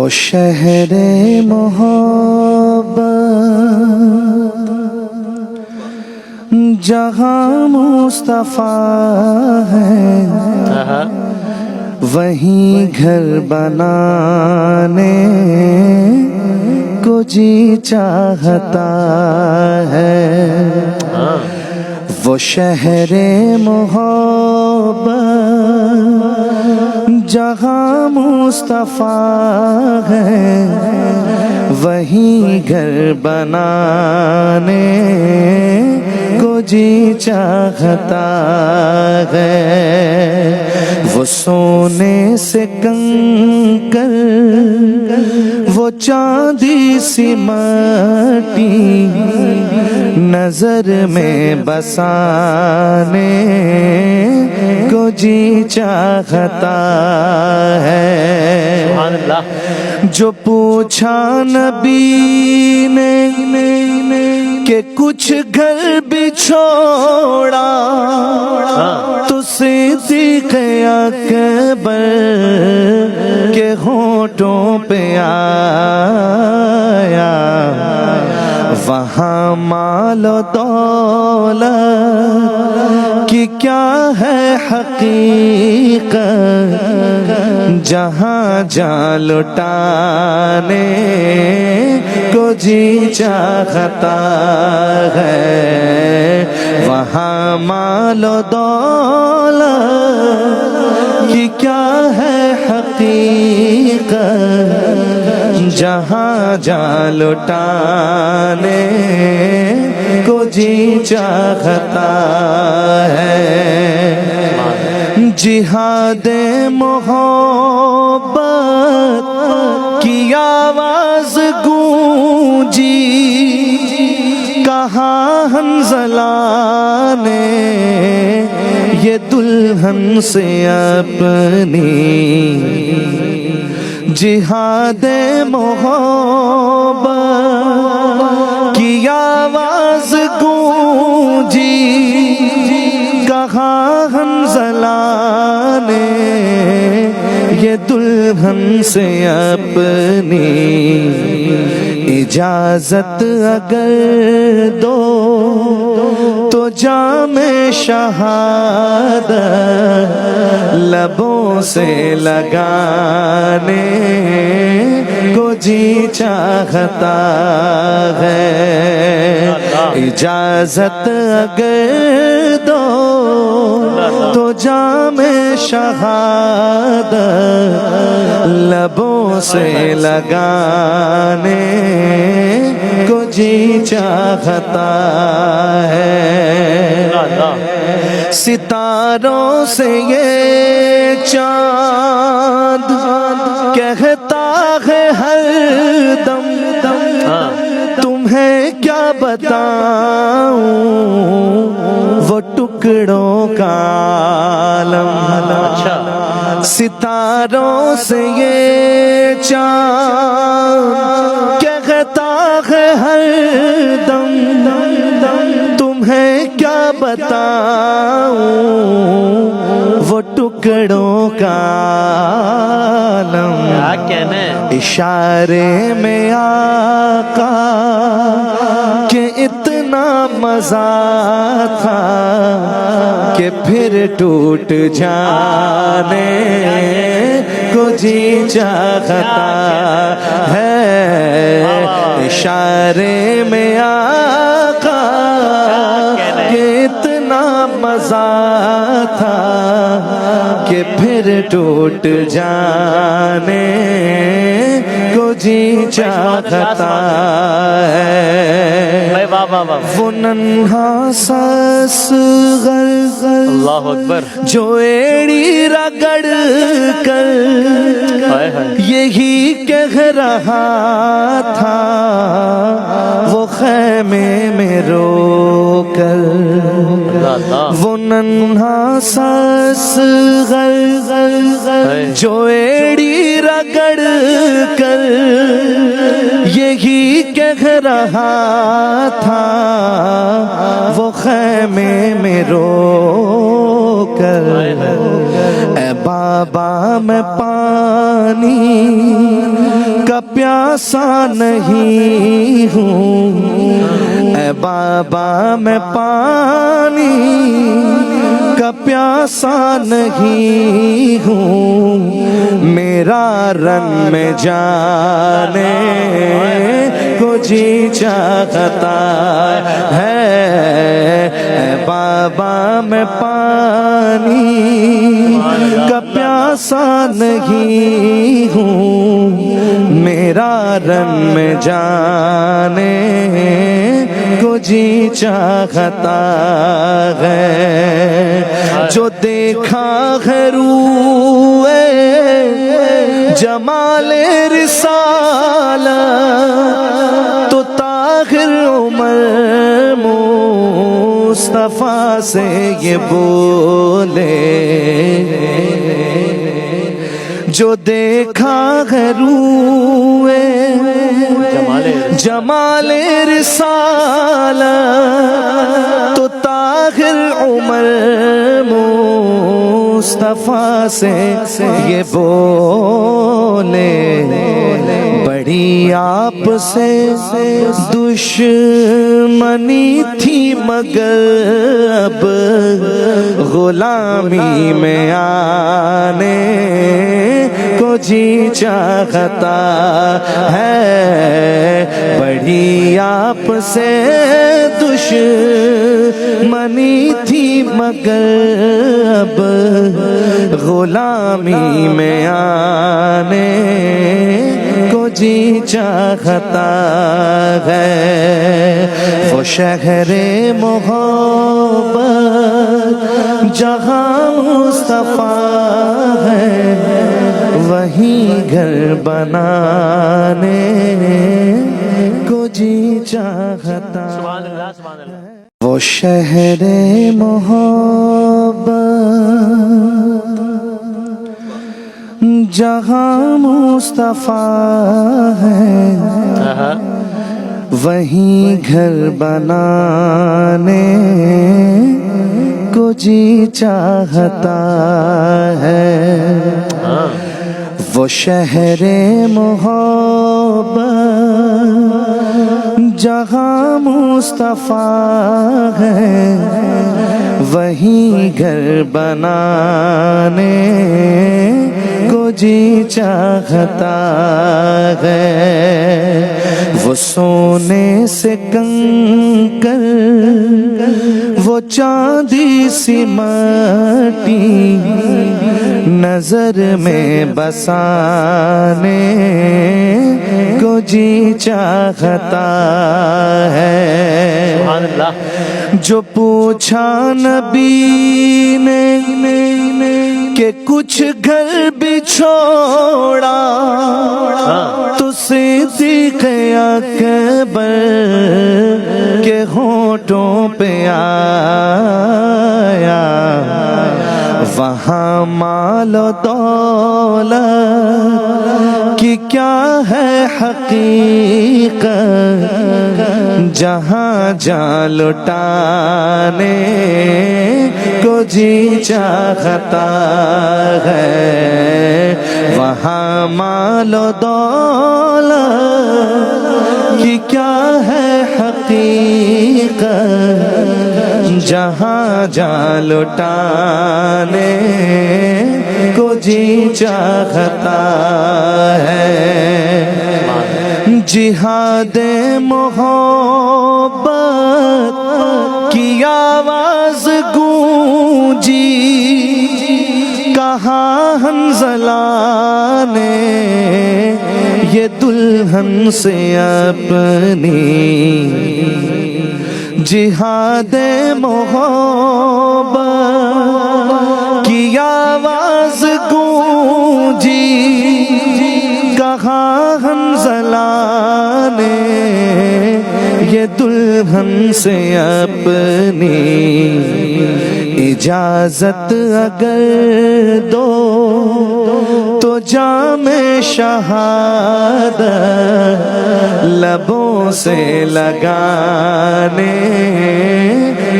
وہ شہر محبت جہاں مصطفیٰ ہے، وہیں گھر بنانے کو جی چاہتا ہے۔ وہ شہر محبت جہاں مصطفیٰ ہے، وہیں گھر بنانے کو جی چاہتا ہے۔ وہ سونے سے کنکر، وہ چاندی سی مٹی نظر میں بسانے کو جی چاہتا ہے۔ جو پوچھا نبی نے کہ کچھ گھر بھی چھوڑا، تو صدیق اکبر کے ہونٹوں پہ آیا، وہاں مال و دولت کی کیا ہے حقیقت، جہاں جان لٹانے کو جی چاہتا ہے۔ وہاں مال و دولت کی کیا ہے حقیقت، جہاں جان لٹانے کو جی چاہتا ہے۔ جہاد محبت کی آواز گونجی، کہا حنظلہ نے یہ دلہن سے اپنی، جہاد محبت کی آواز گونجی، کہا حنظلہ نے یہ دلہن سے اپنی، اجازت اگر دو تو جام شہادت لبوں سے لگانے کو جی چاہتا ہے۔ اجازت اگر دو تو جام شہادت لبوں سے لگانے کو جی چاہتا ہے۔ ستاروں سے یہ چاند کہتا ہے ہر دم، تمہیں کیا بتاؤں وہ ٹکڑوں کا عالم۔ ستاروں سے یہ چاند کہتا ہے ہر دم، تمہیں کیا بتاؤں وہ ٹکڑوں کا عالم۔ اشارے میں آقا کہ اتنا مزہ تھا کہ پھر ٹوٹ جانے کو جی چاہتا ہے۔ اشارے میں آقا کہ اتنا مزہ تھا کہ پھر ٹوٹ جانے کو جی چاہتا ہے۔ وہ ننھا سا اصغر اللہ اکبر جو ایڑی رگڑ کر یہی کہہ رہا تھا، وہ خیمے میں رو کر۔ وہ ننھا سا اصغر جو ایڑی رگڑ کر یہی کہہ رہا تھا، وہ خیمے میں رو کر، اے بابا میں پانی کا پیاسا نہیں ہوں، اے بابا میں پانی کا پیاسا نہیں ہوں، میرا رن میں جانے کو جی چاہتا ہے، اے بابا میں پانی کا پیاسا نہیں ہوں، میرا رن میں جانے کو جی چاہتا ہے، جو دیکھا ہے روئے جمال رسالت تو طاہر عمر مصطفیٰ سے یہ بولے، جو دیکھا ہے روئے جمال رسالت تو طاہر عمر مصطفیٰ سے یہ بولے، بڑی آپ سے دشمنی تھی مگر اب غلامی میں آنے کو جی چاہتا ہے، بڑی آپ سے دشمنی تھی مگر اب غلامی میں آنے کو جی چاہتا ہے، وہ شہر محبت جہاں مصطفیٰ ہے، وہیں گھر بنانے کو جی چاہتا ہے، وہ شہر محبت جہاں مصطفیٰ ہے، وہیں گھر بنانے کو جی چاہتا ہے، وہ شہر محبت جہاں مصطفیٰ ہے، وہیں گھر بنانے کو جی چاہتا ہے، وہ سونے سے کنکر وہ چاندی سی مٹی نظر میں بسانے کو جی چاہتا ہے، جو پوچھا نبی نے کہ کچھ گھر بھی چھوڑا تو صدیق اکبر کے ہونٹوں پہ آیا، وہاں مال و دولت کی کیا ہے حقیقت، جہاں جان لٹانے کو جی چاہتا ہے، وہاں مال و دولت کی کیا ہے حقیقت، جہاں جان لٹانے کو جی چاہتا ہے، جہاد محبت کی آواز گونجی، کہا حنظلہ نے یہ دلہن سے اپنی، جہاد محبت کی آواز گونجی، کہا حنظلہ نے یہ دلہن سے اپنی، اجازت اگر دو تو جام شہادت لبوں سے لگانے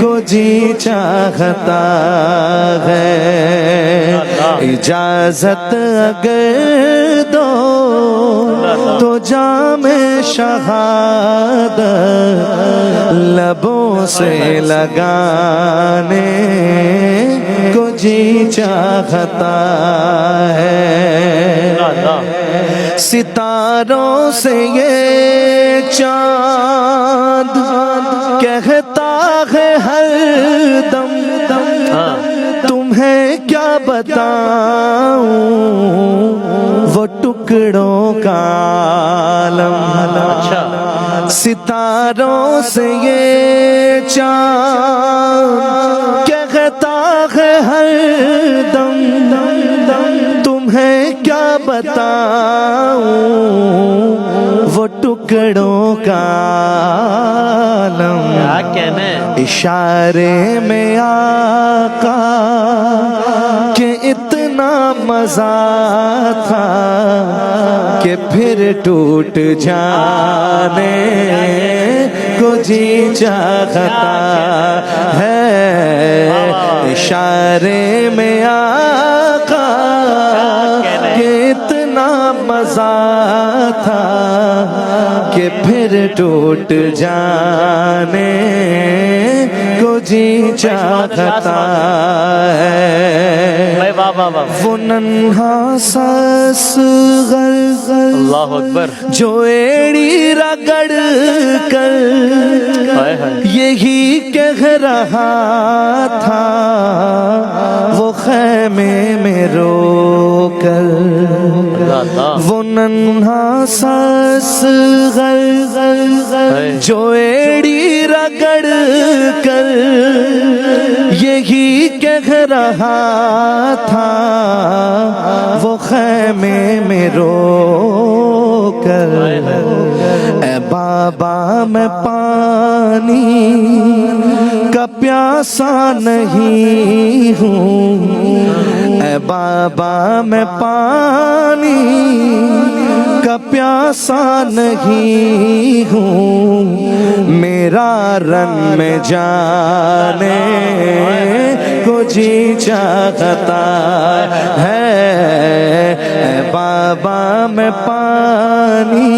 کو جی چاہتا ہے، اجازت اگر دو تو شہادت لبوں سے لگانے کو جی چاہتا ہے، ستاروں سے یہ چاند کہتا ہے ہر دم تمہیں کیا بتاؤں وہ ٹکڑوں کا عالم، ستاروں سے یہ چاند کہتا ہے ہر دم تمہیں کیا بتاؤں وہ ٹکڑوں کا عالم، اشارے میں آقا کہ اتنا مزہ تھا کہ پھر ٹوٹ جانے کو جی چاہتا ہے، اشارے میں آقا کہ اتنا مزہ تھا کہ پھر ٹوٹ جانے کو جی چاہتا ہے، وہ ننھا سا اصغر اللہ اکبر جو ایڑی رگڑ کر یہی کہہ رہا تھا وہ خیمے میں رو کر، وہ ننھا سا اصغر جو ایڑی رگڑ کر یہی کہہ رہا تھا وہ خیمے میں رو کر، اے بابا میں پانی کا پیاسا نہیں ہوں، اے بابا میں پانی کا پیاسا نہیں ہوں، میرا رن میں جانے کو جی چاہتا ہے، اے بابا میں پانی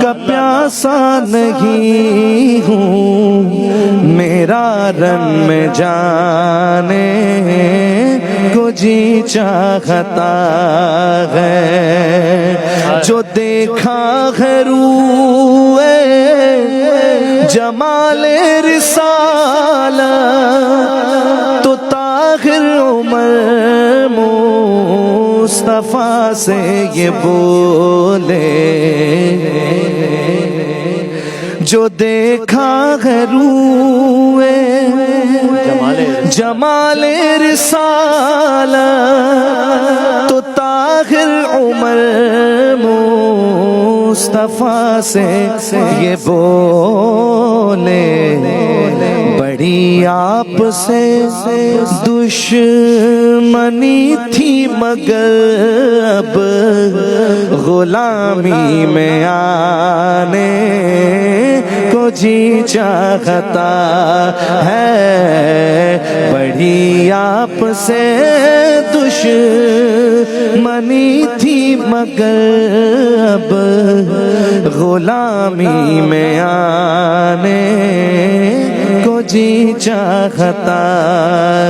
کا پیاسا نہیں ہوں، میرا رن میں جانے کو جی چاہتا ہے، جو دیکھا ہے روئے جمال رسالت تو طاہر عمر مصطفیٰ سے یہ بولے، جو دیکھا ہے روئے جمال رسالت تو طاہر عمر مصطفیٰ سے یہ بولے، بڑی آپ سے دشمنی تھی مگر اب غلامی میں آنے کو جی چاہتا ہے، بڑی آپ سے دشمنی تھی مگر اب غلامی میں آنے کو جی چاہتا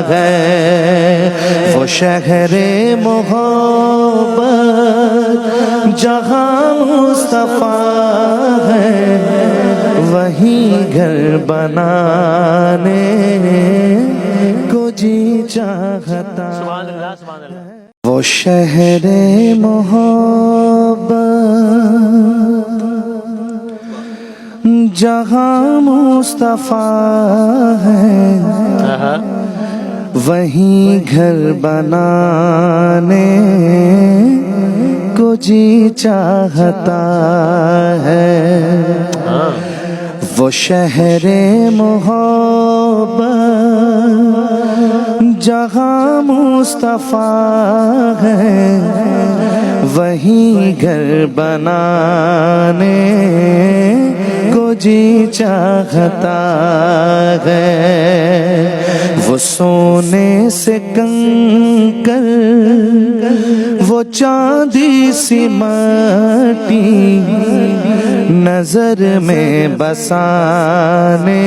ہے، وہ شہر محبت جہاں مصطفیٰ ہے وہیں گھر بنانے کو جی چاہتا ہے، وہ شہر محبت جہاں مصطفیٰ ہے وہیں گھر بنانے کو جی چاہتا ہے، وہ شہر محبت جہاں مصطفیٰ ہے وہیں گھر بنانے کو جی چاہتا ہے، وہ سونے سے کنکر وہ چاندی سی مٹی نظر میں بسانے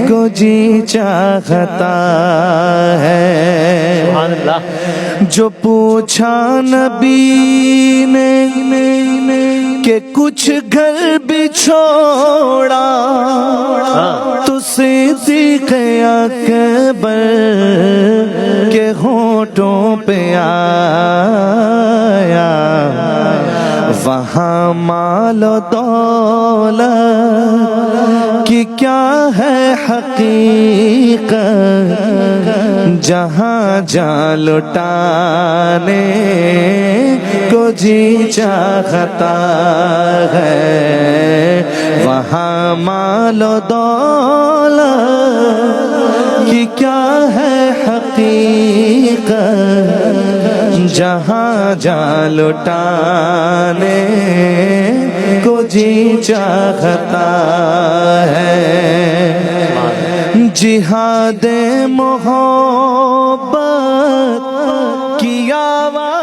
کو جی چاہتا ہے۔ سبحان اللہ۔ جو پوچھا نبی نے کہ کچھ گھر بھی چھوڑا تو صدیق اکبر کے ہونٹوں پہ آیا، وہاں مال و دولت کی کیا ہے حقیقت، جہاں جان لٹانے کو جی چاہتا ہے، وہاں مال و دولت کی کیا ہے حقیقت، جہاں جان لٹانے کو جی چاہتا ہے۔ جہاد محبت کی آواز